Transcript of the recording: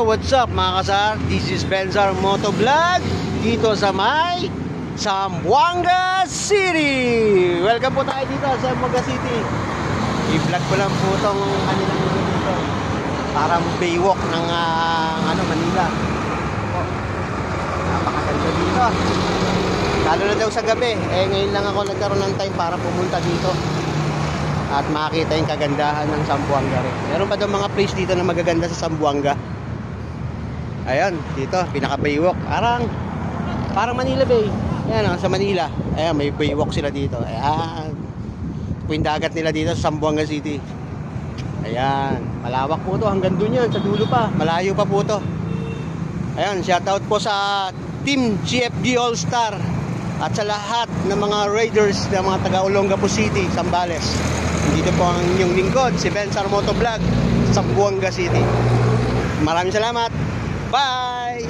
what's up mga kasar? This is Benzar Motovlog dito sa may Zamboanga City. Welcome po tayo dito sa Zamboanga City. I-vlog ko lang po itong kanilang dito. Parang baywalk ng Manila. Napakaganda dito. Lalo na daw sa gabi. Ngayon lang ako nagkaroon ng time para pumunta dito at makita yung kagandahan ng Zamboanga rin. Meron pa daw mga place dito na magaganda sa Zamboanga. Ayan, dito, pinaka-baywalk. Parang Manila Bay. Ayan, sa Manila. Ayan, may baywalk sila dito. Ayan. Yung dagat nila dito sa Zamboanga City. Ayan, malawak po to. Hanggang dun yan, sa dulo pa. Malayo pa po to. Ayan, shoutout po sa Team GFG All-Star at sa lahat ng mga Raiders ng mga taga-Olongapo City, Zambales. Dito po ang inyong lingkod, si Benzar Motovlog, Zamboanga City. Maraming salamat. Bye!